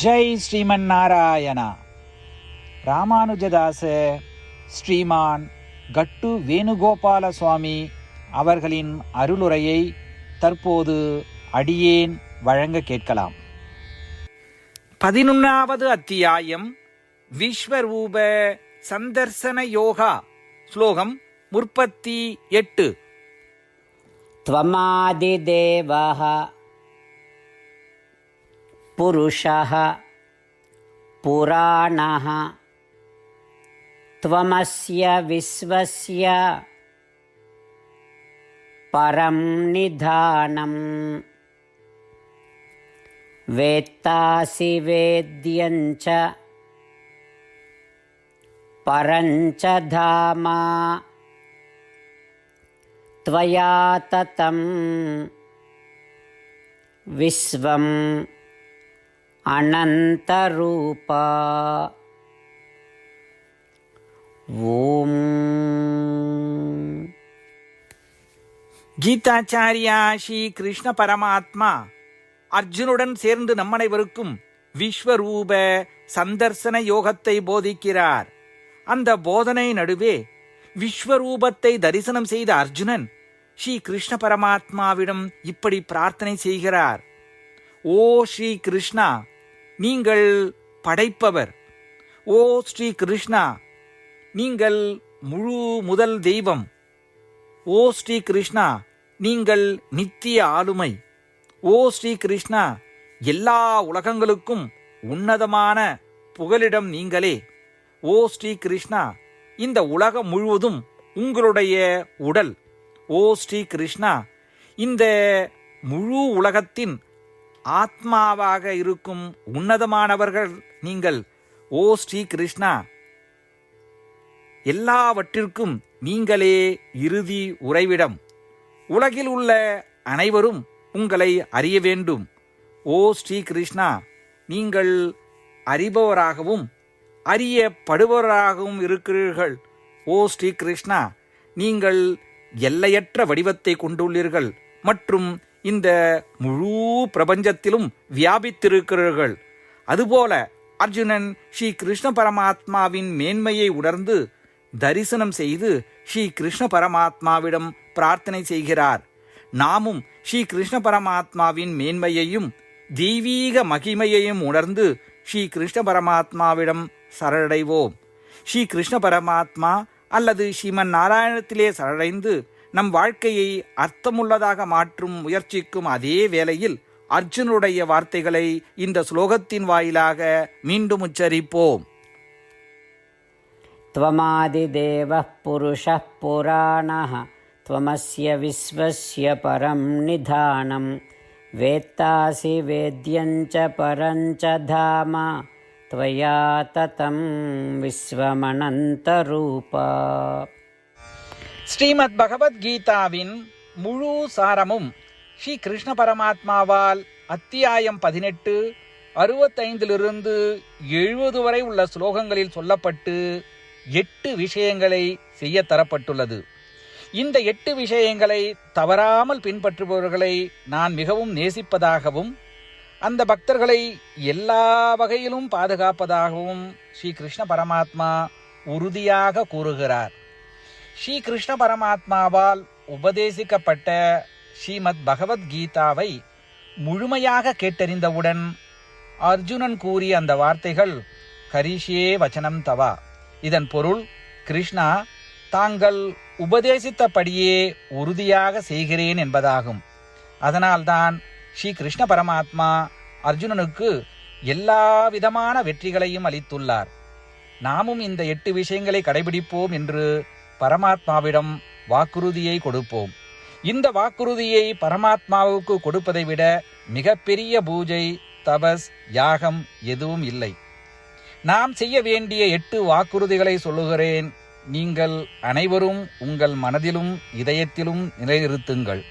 ஜெய் ஸ்ரீமன் நாராயணா. ராமானுஜதாச ஸ்ரீமான் கட்டு வேணுகோபால சுவாமி அவர்களின் அருளுரையை தற்போது அடியேன் வழங்க கேட்கலாம். 11வது அத்தியாயம் விஸ்வரூப சந்தர்சன யோகா. ஸ்லோகம் 38. த்வமாதிதேவஹ புருஷः புராணः த்வமஸ்ய விஸ்வஸ்ய பரம் நிதானம் வேத்தாசி வேத்யஞ்ச பரஞ்ச தாமா த்வயா ததம் விஸ்வம் அனந்தரூபா. ஓம். கீதாச்சாரியா ஸ்ரீ கிருஷ்ண பரமாத்மா அர்ஜுனுடன் சேர்ந்து நம்மனைவருக்கும் விஸ்வரூப சந்தர்சன யோகத்தை போதிக்கிறார். அந்த போதனை நடுவே விஸ்வரூபத்தை தரிசனம் செய்த அர்ஜுனன் ஸ்ரீ கிருஷ்ண பரமாத்மாவிடம் இப்படி பிரார்த்தனை செய்கிறார். ஓ ஸ்ரீ கிருஷ்ணா, நீங்கள் படைப்பவர். ஓ ஸ்ரீ கிருஷ்ணா, நீங்கள் முழு முதல் தெய்வம். ஓ ஸ்ரீ கிருஷ்ணா, நீங்கள் நித்திய ஆளுமை. ஓ ஸ்ரீ கிருஷ்ணா, எல்லா உலகங்களுக்கும் உன்னதமான புகலிடம் நீங்களே. ஓ ஸ்ரீ கிருஷ்ணா, இந்த உலகம் முழுவதும் உங்களுடைய உடல். ஓ ஸ்ரீ கிருஷ்ணா, இந்த முழு உலகத்தின் ஆத்மாவாக இருக்கும் உன்னதமானவர்கள் நீங்கள். ஓ ஸ்ரீ கிருஷ்ணா, எல்லாவற்றிற்கும் நீங்களே இறுதி உறைவிடம். உலகில் உள்ள அனைவரும் உங்களை அறிய வேண்டும். ஓ ஸ்ரீ கிருஷ்ணா, நீங்கள் அறிபவராகவும் அறியப்படுபவராகவும் இருக்கிறீர்கள். ஓ ஸ்ரீ கிருஷ்ணா, நீங்கள் எல்லையற்ற வடிவத்தை கொண்டுள்ளீர்கள் மற்றும் இந்த முழு பிரபஞ்சத்திலும் வியாபித்திருக்கிறீர்கள். அதுபோல அர்ஜுனன் ஸ்ரீ கிருஷ்ண பரமாத்மாவின் மேன்மையை உணர்ந்து தரிசனம் செய்து ஸ்ரீ கிருஷ்ண பரமாத்மாவிடம் பிரார்த்தனை செய்கிறார். நாமும் ஸ்ரீ கிருஷ்ண பரமாத்மாவின் மேன்மையையும் தெய்வீக மகிமையையும் உணர்ந்து ஸ்ரீ கிருஷ்ண பரமாத்மாவிடம் சரணடைவோம். ஸ்ரீ கிருஷ்ண பரமாத்மா அல்லது ஸ்ரீமன் நாராயணத்திலே சரணடைந்து நம் வாழ்க்கையை அர்த்தமுள்ளதாக மாற்றும் முயற்சிக்கும் அதே வேளையில் அர்ஜுனுடைய வார்த்தைகளை இந்த ஸ்லோகத்தின் வாயிலாக மீண்டும் உச்சரிப்போம். த்வமாதிதேவः புருஷः புராணः த்வமஸ்ய விஸ்வஸ்ய பரம் நிதானம் வேத்தாசி வேத்யஞ்ச பரஞ்ச தாமா த்வயா ததம் விஸ்வமனந்தரூபா. ஸ்ரீமத் பகவத்கீதாவின் முழு சாரமும் ஸ்ரீ கிருஷ்ண பரமாத்மாவால் அத்தியாயம் 18 65 70 வரை உள்ள ஸ்லோகங்களில் சொல்லப்பட்டு 8 விஷயங்களை செய்ய தரப்பட்டுள்ளது. இந்த 8 விஷயங்களை தவறாமல் பின்பற்றுபவர்களை நான் மிகவும் நேசிப்பதாகவும் அந்த பக்தர்களை எல்லா வகையிலும் பாதுகாப்பதாகவும் ஸ்ரீ கிருஷ்ண பரமாத்மா உறுதியாக கூறுகிறார். ஸ்ரீ கிருஷ்ண பரமாத்மாவால் உபதேசிக்கப்பட்ட ஸ்ரீமத் பகவத்கீதாவை முழுமையாக கேட்டறிந்தவுடன் அர்ஜுனன் கூறிய அந்த வார்த்தைகள் கரிஷ்யே வச்சனம் தவா. இதன் பொருள், கிருஷ்ணா, தாங்கள் உபதேசித்தபடியே உறுதியாக செய்கிறேன் என்பதாகும். அதனால்தான் ஸ்ரீ கிருஷ்ண பரமாத்மா அர்ஜுனனுக்கு எல்லா விதமான வெற்றிகளையும் அளித்துள்ளார். நாமும் இந்த 8 விஷயங்களை கடைபிடிப்போம் என்று பரமாத்மாவிடம் வாக்குறுதியை கொடுப்போம். இந்த வாக்குறுதியை பரமாத்மாவுக்கு கொடுப்பதை விட மிகப்பெரிய பூஜை, தபஸ், யாகம் எதுவும் இல்லை. நாம் செய்ய வேண்டிய 8 வாக்குறுதிகளை சொல்லுகிறேன். நீங்கள் அனைவரும் உங்கள் மனதிலும் இதயத்திலும் நிலைநிறுத்துங்கள்.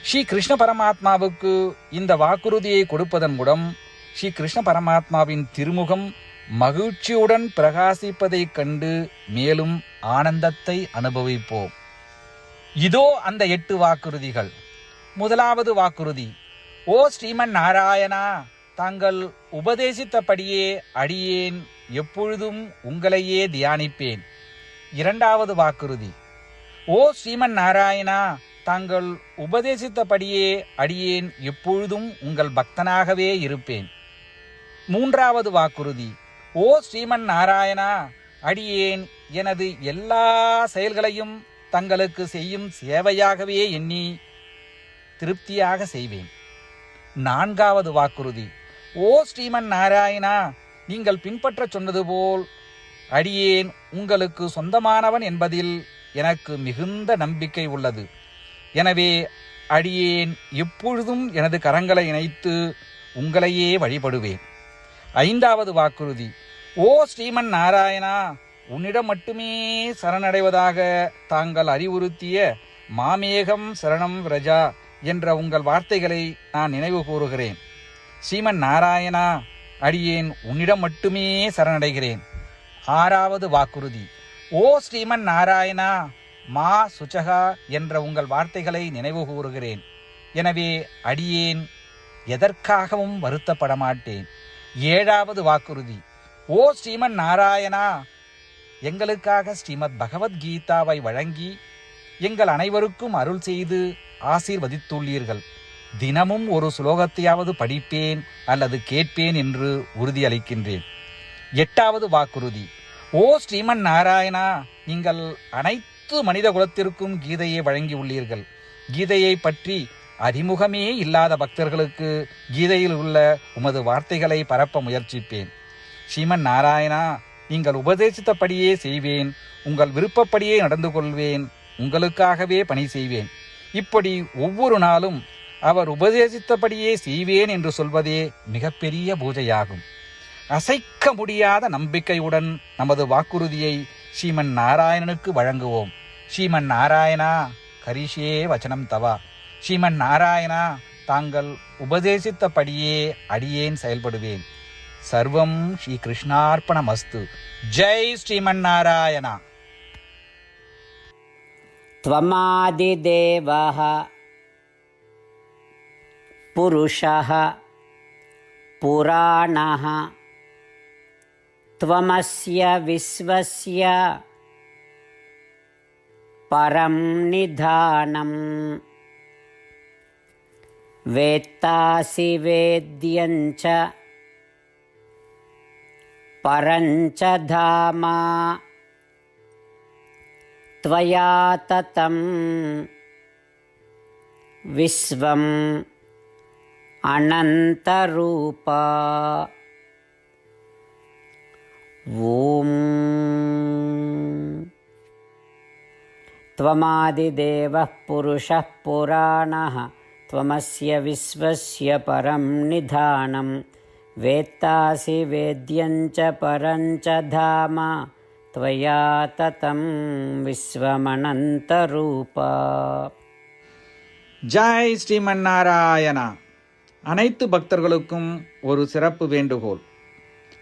ஸ்ரீ கிருஷ்ண பரமாத்மாவுக்கு இந்த வாக்குறுதியை கொடுப்பதன் மூலம் ஸ்ரீ கிருஷ்ண பரமாத்மாவின் திருமுகம் மகிழ்ச்சியுடன் பிரகாசிப்பதைக் கண்டு மேலும் ஆனந்தத்தை அனுபவிப்போம். இதோ அந்த 8 வாக்குறுதிகள். முதலாவது வாக்குறுதி, ஓ ஸ்ரீமன் நாராயணா, தாங்கள் உபதேசித்தபடியே அடியேன் எப்பொழுதும் உங்களையே தியானிப்பேன். இரண்டாவது வாக்குறுதி: ஓ ஸ்ரீமன் நாராயணா, தாங்கள் உபதேசித்தபடியே அடியேன் எப்பொழுதும் உங்கள் பக்தனாகவே இருப்பேன். மூன்றாவது வாக்குறுதி: ஓ ஸ்ரீமன் நாராயணா, அடியேன் எனது எல்லா செயல்களையும் தங்களுக்கு செய்யும் சேவையாகவே எண்ணி திருப்தியாக செய்வேன். நான்காவது வாக்குறுதி: ஓ ஸ்ரீமன் நாராயணா, நீங்கள் பின்பற்ற சொன்னது போல் அடியேன் உங்களுக்கு சொந்தமானவன் என்பதில் எனக்கு மிகுந்த நம்பிக்கை உள்ளது. எனவே அடியேன் எப்பொழுதும் எனது கரங்களை இணைத்து உங்களையே வழிபடுவேன். ஐந்தாவது வாக்குறுதி: ஓ ஸ்ரீமன் நாராயணா, உன்னிடம் மட்டுமே சரணடைவதாக தாங்கள் அறிவுறுத்திய மாமேகம் சரணம் விரஜா என்ற உங்கள் வார்த்தைகளை நான் நினைவு கூறுகிறேன். ஸ்ரீமன் நாராயணா, அடியேன் உன்னிடம் மட்டுமே சரணடைகிறேன். ஆறாவது வாக்குறுதி: ஓ ஸ்ரீமன் நாராயணா, மா சுச்சகா என்ற உங்கள் வார்த்தைகளை நினைவு கூறுகிறேன். எனவே அடியேன் எதற்காகவும் வருத்தப்பட மாட்டேன். ஏழாவது வாக்குறுதி: ஓ ஸ்ரீமன் நாராயணா, எங்களுக்காக ஸ்ரீமத் பகவத்கீதாவை வழங்கி எங்கள் அனைவருக்கும் அருள் செய்து ஆசீர்வதித்துள்ளீர்கள். தினமும் ஒரு ஸ்லோகத்தையாவது படிப்பேன் அல்லது கேட்பேன் என்று உறுதியளிக்கின்றேன். எட்டாவது வாக்குறுதி: ஓ ஸ்ரீமன் நாராயணா, நீங்கள் அனைத்து மனித குலத்திற்கும் கீதையை வழங்கியுள்ளீர்கள். கீதையை பற்றி அறிமுகமே இல்லாத பக்தர்களுக்கு கீதையில் உள்ள உமது வார்த்தைகளை பரப்ப முயற்சிப்பேன். ஸ்ரீமன் நாராயணா, நீங்கள் உபதேசித்தபடியே செய்வேன். உங்கள் விருப்பப்படியே நடந்து கொள்வேன். உங்களுக்காகவே பணி செய்வேன். இப்படி ஒவ்வொரு நாளும் அவர் உபதேசித்தபடியே செய்வேன் என்று சொல்வதே மிகப்பெரிய பூஜையாகும். அசைக்க முடியாத நம்பிக்கையுடன் நமது வாக்குறுதியை ஸ்ரீமன் நாராயணனுக்கு வழங்குவோம். ஸ்ரீமன் நாராயணா, கரிஷே வச்சனம் தவா. ஸ்ரீமன் நாராயணா, தாங்கள் உபதேசித்தபடியே அடியேன் செயல்படுவேன். சர்வம் ஸ்ரீ கிருஷ்ணார்ப்பணமஸ்து. ஜெய் ஸ்ரீமன் நாராயணா. त्वमादिदेवः पुरुषः पुराणः त्वमस्य विश्वस्य परं निधानं वेत्तासि वेद्यञ्च परञ्च धाम त्वया ततं विश्वम् अनन्तरूपा. ॐ त्वमादिदेवः पुरुषः पुराणः त्वमस्य विश्वस्य परं निधानं वेत्तासि वेद्यञ्च परञ्च धाम त्वया ततं विश्वमनन्तरूपा. ஜெய் ஸ்ரீமன் நாராயணா. அனைத்து பக்தர்களுக்கும் ஒரு சிறப்பு வேண்டுகோள்.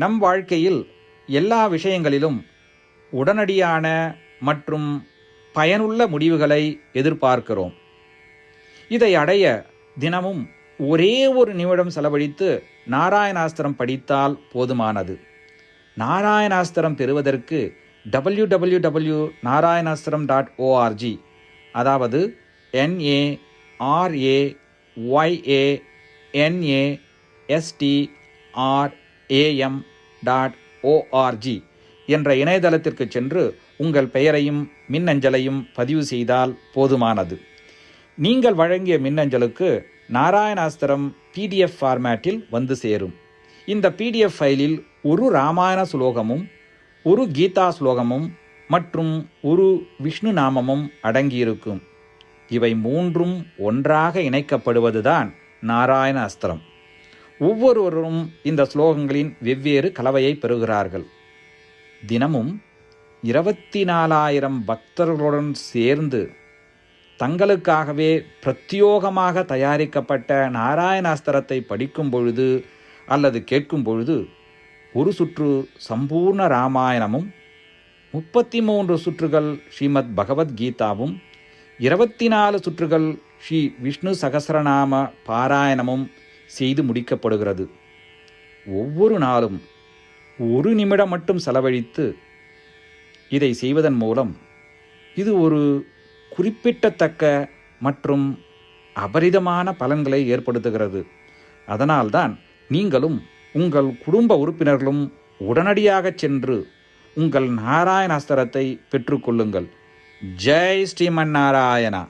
நம் வாழ்க்கையில் எல்லா விஷயங்களிலும் உடனடியான மற்றும் பயனுள்ள முடிவுகளை எதிர்பார்க்கிறோம். இதை அடைய தினமும் ஒரே ஒரு நிமிடம் செலவழித்து நாராயணாஸ்திரம் படித்தால் போதுமானது. நாராயணாஸ்திரம் பெறுவதற்கு www.narayanaastram.org, அதாவது NARAYANASTRAM.org என்ற இணையதளத்திற்கு சென்று உங்கள் பெயரையும் மின்னஞ்சலையும் பதிவு செய்தால் போதுமானது. நீங்கள் வழங்கிய மின்னஞ்சலுக்கு நாராயணாஸ்திரம் PDF ஃபார்மேட்டில் வந்து சேரும். இந்த PDF ஃபைலில் ஒரு ராமாயண ஸ்லோகமும் ஒரு கீதா ஸ்லோகமும் மற்றும் ஒரு விஷ்ணு நாமமும் அடங்கியிருக்கும். இவை மூன்றும் ஒன்றாக இணைக்கப்படுவதுதான் நாராயண அஸ்திரம். ஒவ்வொருவரும் இந்த ஸ்லோகங்களின் வெவ்வேறு கலவையை பெறுகிறார்கள். தினமும் 24,000 பக்தர்களுடன் சேர்ந்து தங்களுக்காகவே பிரத்யோகமாக தயாரிக்கப்பட்ட நாராயணாஸ்திரத்தை படிக்கும் பொழுது அல்லது கேட்கும் பொழுது ஒரு சுற்று சம்பூர்ண ராமாயணமும் 33 சுற்றுகள் ஸ்ரீமத் பகவத்கீதாவும் 24 சுற்றுகள் ஸ்ரீ விஷ்ணு சகஸ்ரநாம பாராயணமும் செய்து முடிக்கப்படுகிறது. ஒவ்வொரு நாளும் 1 நிமிடம் மட்டும் செலவழித்து இதை செய்வதன் மூலம் இது ஒரு குறிப்பிடத்தக்க மற்றும் அபரிதமான பலன்களை ஏற்படுத்துகிறது. அதனால்தான் நீங்களும் உங்கள் குடும்ப உறுப்பினர்களும் உடனடியாக சென்று உங்கள் நாராயண அஸ்திரத்தை பெற்றுக்கொள்ளுங்கள். ஜெய் ஸ்ரீமன் நாராயணா.